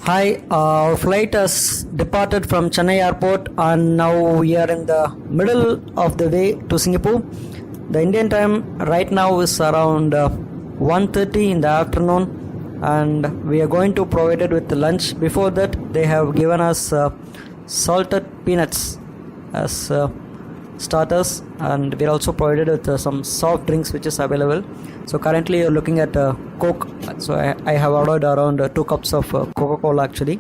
Hi, our flight has departed from Chennai airport and now we are in the middle of the way to Singapore. The Indian time right now is around 1:30 in the afternoon and we are going to provide it with the lunch. Before that, they have given us salted peanuts as starters, and we are also provided with some soft drinks which is available. So currently you're looking at Coke. So I have ordered around 2 cups of Coca-Cola actually.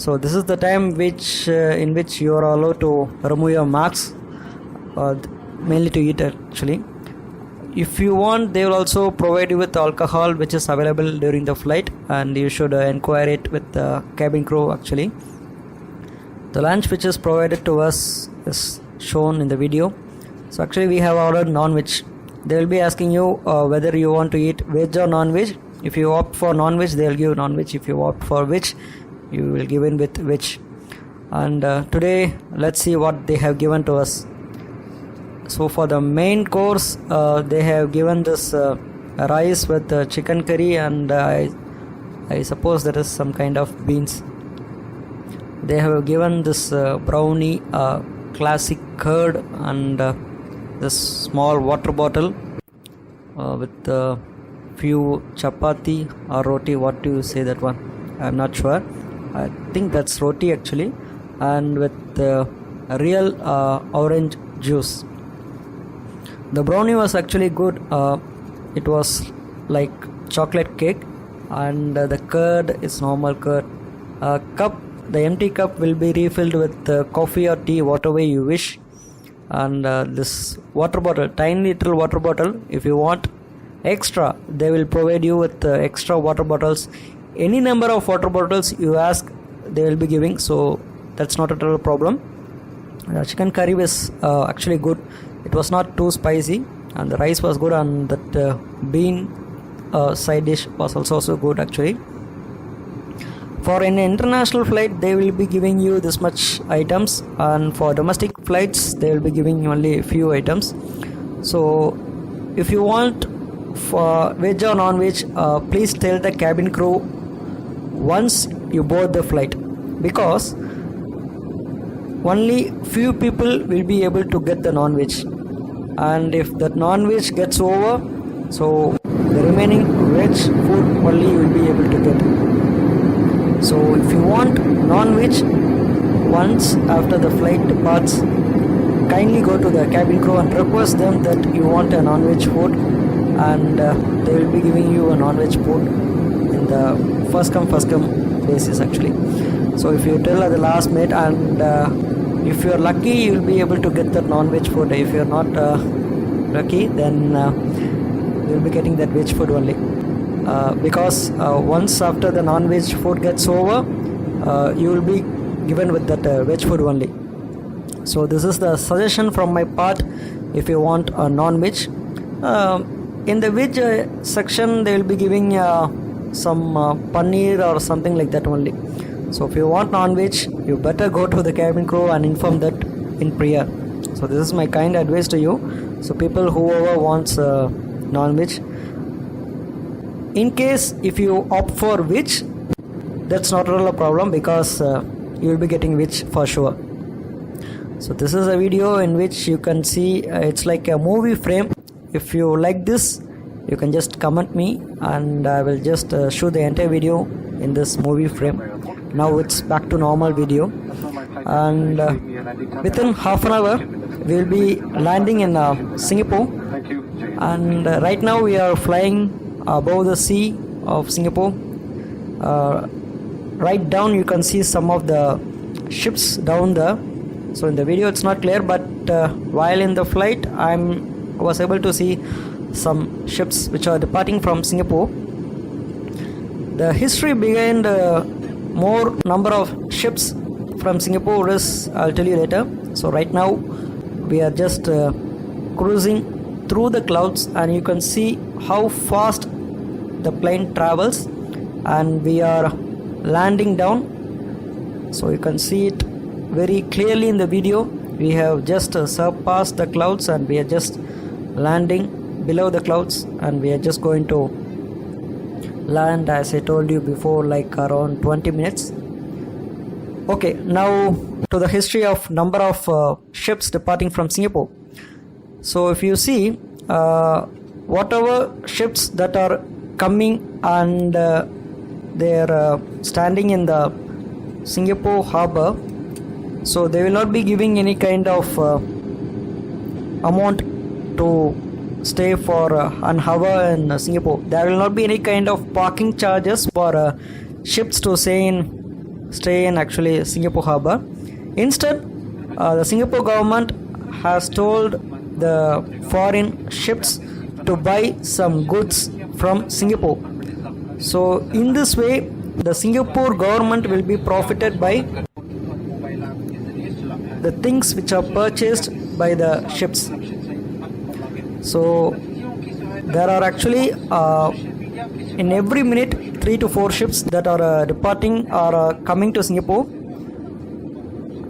So this is the time in which you are allowed to remove your masks, mainly to eat actually. If you want, they will also provide you with alcohol which is available during the flight, and you should inquire it with the cabin crew actually. The lunch which is provided to us is shown in the video. So actually we have ordered non-veg. They will be asking you whether you want to eat veg or non-veg. If you opt for non-veg, they will give non-veg. If you opt for veg, you will give in with veg. And today let's see what they have given to us. So for the main course, they have given this rice with chicken curry, and I suppose that is some kind of beans. They have given this brownie, classic curd, and this small water bottle with a few chapati or roti. What do you say that one? I'm not sure. I think that's roti actually, and with real orange juice. The brownie was actually good. It was like chocolate cake, and the curd is normal curd. The empty cup will be refilled with coffee or tea, whatever you wish. And this water bottle, tiny little water bottle, if you want extra, they will provide you with extra water bottles. Any number of water bottles you ask, they will be giving, so that's not at all a problem. The chicken curry was actually good. It was not too spicy, and the rice was good, and that bean side dish was also good actually. For an international flight, they will be giving you this much items, and for domestic flights, they will be giving you only a few items. So if you want for veg or non-veg, please tell the cabin crew once you board the flight, because only few people will be able to get the non-veg, and if that non-veg gets over, so the remaining veg food only you will be able to get. So if you want non-veg, once after the flight departs, kindly go to the cabin crew and request them that you want a non-veg food, and they will be giving you a non-veg food in the first come basis actually. So if you tell at the last minute, and if you are lucky, you will be able to get that non-veg food. If you are not lucky, then you will be getting that veg food only. Because once after the non-veg food gets over, you will be given with that veg food only. So this is the suggestion from my part. If you want a non-veg, in the veg section they will be giving some paneer or something like that only. So if you want non-veg, you better go to the cabin crew and inform that in prior. So this is my kind advice to you. So people whoever wants non-veg, in case if you opt for veg, that's not at all a problem, because you will be getting veg for sure. So this is a video in which you can see it's like a movie frame. If you like this, you can just comment me, and I will just show the entire video in this movie frame. Now it's back to normal video, and within half an hour we will be landing in Singapore. And right now we are flying above the sea of Singapore. Right down you can see some of the ships down there. So in the video it's not clear, but while in the flight I was able to see some ships which are departing from Singapore. The history behind more number of ships from Singapore is, I'll tell you later. So right now we are just cruising through the clouds, and you can see how fast the plane travels, and we are landing down. So you can see it very clearly in the video. We have just surpassed the clouds, and we are just landing below the clouds, and we are just going to land, as I told you before, like around 20 minutes. Okay, now to the history of number of ships departing from Singapore. So if you see, whatever ships that are coming and they are standing in the Singapore harbor, so they will not be giving any kind of amount to stay for an hour in Singapore. There will not be any kind of parking charges for ships to stay in actually Singapore harbor. Instead, the Singapore government has told the foreign ships to buy some goods from Singapore. So in this way, the Singapore government will be profited by the things which are purchased by the ships. So there are actually in every minute 3 to 4 ships that are departing or coming to Singapore,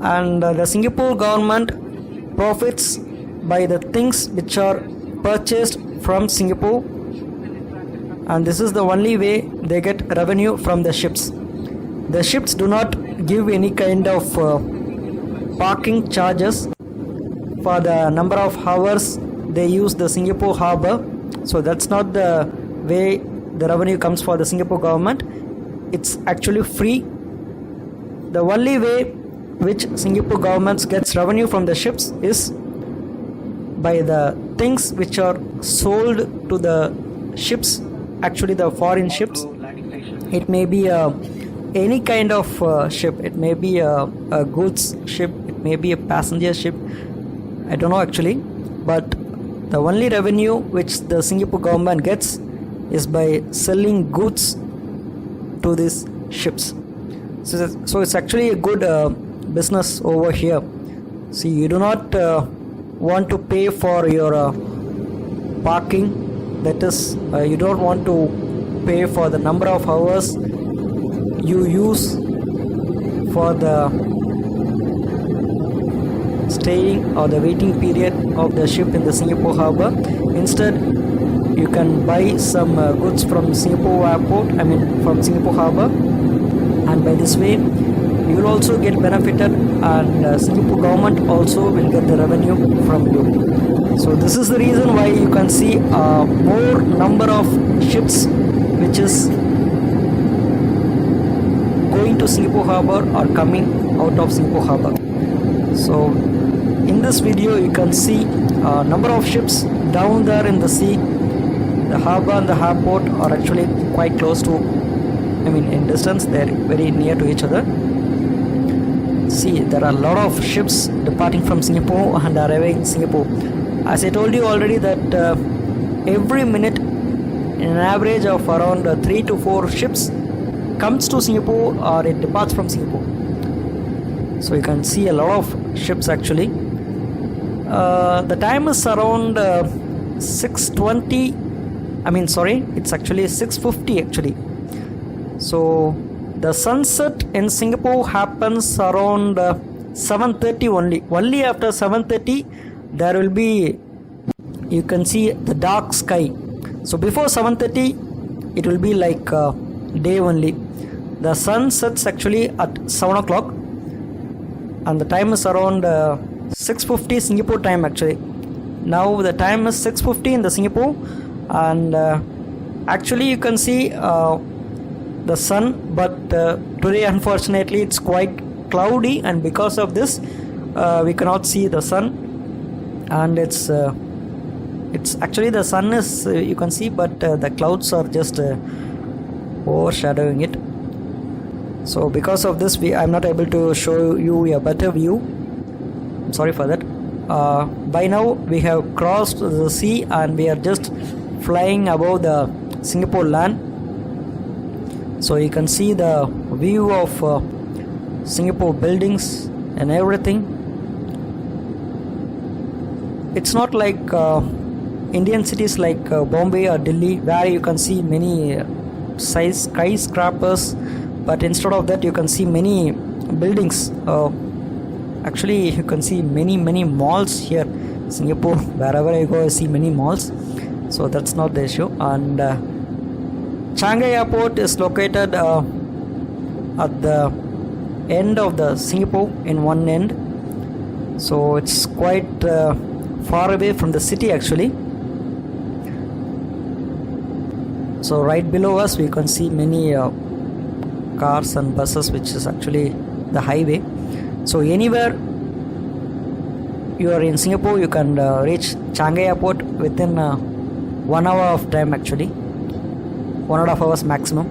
and the Singapore government profits by the things which are purchased from Singapore, and this is the only way they get revenue from the ships. The ships do not give any kind of parking charges for the number of hours they use the Singapore harbor. So that's not the way the revenue comes for the Singapore government. It's actually free. The only way which Singapore government gets revenue from the ships is by the things which are sold to the ships, actually the foreign ships. It may be any kind of ship. It may be a goods ship, it may be a passenger ship, I don't know actually, but the only revenue which the Singapore government gets is by selling goods to these ships. So it's actually a good business over here. See, you do not want to pay for your parking, that is you don't want to pay for the number of hours you use for the staying or the waiting period of the ship in the Singapore harbor. Instead, you can buy some goods from Singapore airport, from Singapore harbor, and by this way you will also get benefited, and Singapore government also will get the revenue from you. So this is the reason why you can see more number of ships which is going to Singapore harbor or coming out of Singapore harbor. So in this video you can see number of ships down there in the sea. The harbor and the airport are actually quite close to, in distance they are very near to each other. See, there are a lot of ships departing from Singapore and arriving in Singapore. As I told you already that every minute in an average of around 3 to 4 ships comes to Singapore or it departs from Singapore. So you can see a lot of ships actually. The time is around 6:20. It's actually 6:50 actually. So the sunset in Singapore happens around 7:30 only. Only after 7:30 there will be, you can see the dark sky. So before 7:30 it will be like day only. The sun sets actually at 7 o'clock and the time is around 6:50 Singapore time actually. Now the time is 6:50 in the Singapore, and actually you can see the sun, but today unfortunately it's quite cloudy, and because of this we cannot see the sun, and it's actually the sun is you can see, but the clouds are just overshadowing it. So because of this I'm not able to show you a better view. I'm sorry for that. By now we have crossed the sea and we are just flying above the Singapore land. So you can see the view of Singapore buildings and everything. It's not like Indian cities like Bombay or Delhi, where you can see many skyscrapers, but instead of that you can see many buildings. Actually you can see many malls here. Singapore, wherever I go I see many malls, so that's not the issue. And Shanghai Airport is located at the end of the Singapore in one end, so it's quite far away from the city actually. So right below us we can see many cars and buses, which is actually the highway. So anywhere you are in Singapore, you can reach Shanghai Airport within 1 hour of time actually, 1.5 hours maximum.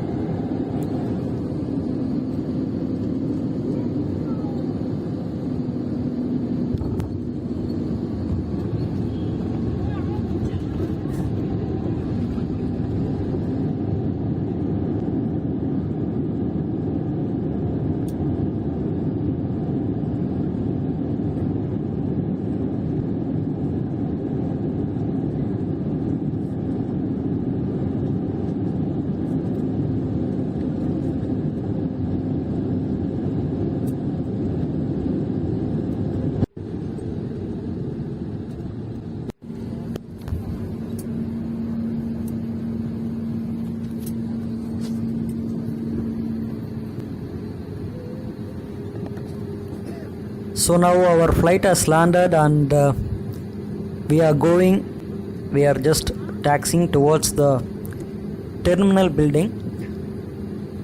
So now our flight has landed and we are just taxiing towards the terminal building.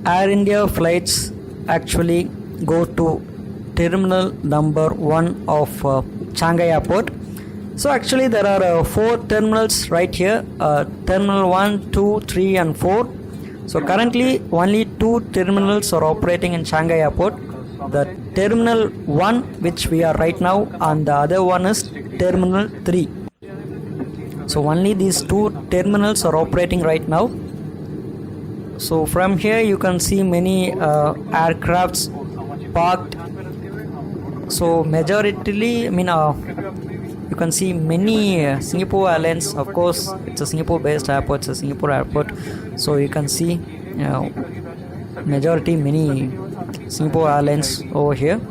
Air India flights actually go to terminal number 1 of Shanghai Airport. So actually there are 4 terminals right here, terminal 1, 2, 3 and 4. So currently only 2 terminals are operating in Shanghai Airport. The terminal 1 which we are right now, and the other one is terminal 3. So only these 2 terminals are operating right now. So from here you can see many aircrafts parked. So majority, you can see many Singapore Airlines. Of course it's a Singapore based airport, it's a Singapore airport, so you can see majority many Singapore Airlines over here. May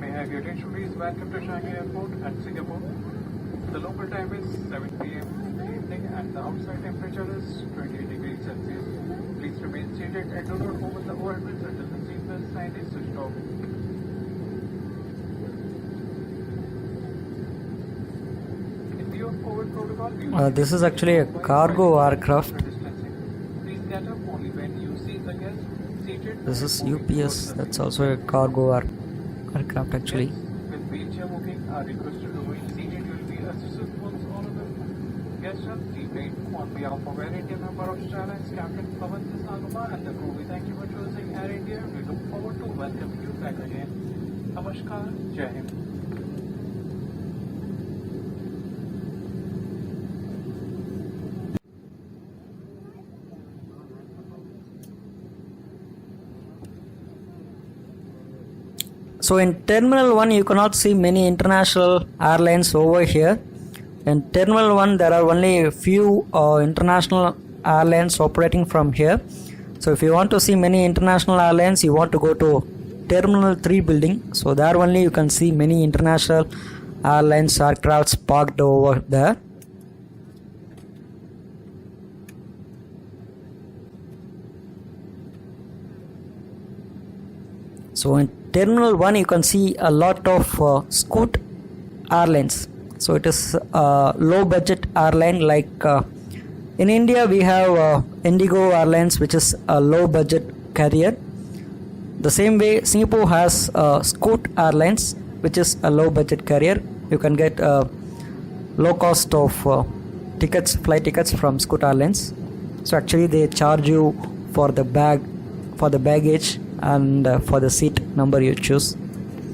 I have your attention please? Welcome to Shanghai Airport at Singapore. The local time is 7 p.m. in the evening and the outside temperature is 28 degrees Celsius. Please remain seated and do not open the overhead until the seatbelt sign is switched off. In view of COVID protocol, This is actually a cargo aircraft. please get up only when you see the guest seated. This is UPS, that's also a cargo aircraft actually. With wheelchair booking are requested to remain seated. You will be assisted once all of the guests have seated. On behalf of Air India member of Airlines, Captain Pawan Sangama and the crew, we thank you for choosing Air India. We look forward to welcoming you back again. Namaskar, Jai Hind. So in Terminal 1 you cannot see many international airlines over here. In Terminal 1 there are only a few international airlines operating from here. So if you want to see many international airlines, you want to go to Terminal 3 building. So there only you can see many international airlines aircrafts parked over there. So in Terminal 1 you can see a lot of Scoot Airlines. So it is a low budget airline like in India we have Indigo Airlines, which is a low budget carrier. The same way Singapore has Scoot Airlines, which is a low budget carrier. You can get low cost of flight tickets from Scoot Airlines. So actually they charge you for the baggage and for the seat number you choose.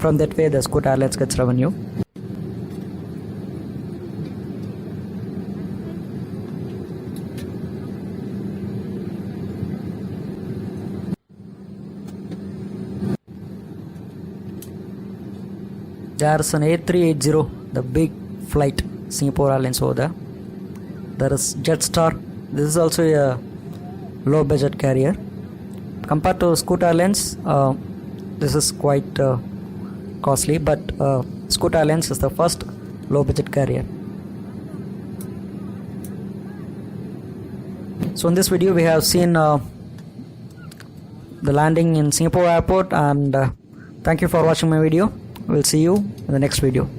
From that way the Scoot Airlines gets revenue. There's an A380, the big flight, Singapore Airlines over there. There is Jetstar. This is also a low budget carrier. compared to Scoot Airlines, this is quite costly, but Scoot Airlines is the first low budget carrier. So in this video we have seen the landing in Singapore airport, and thank you for watching my video. We'll see you in the next video.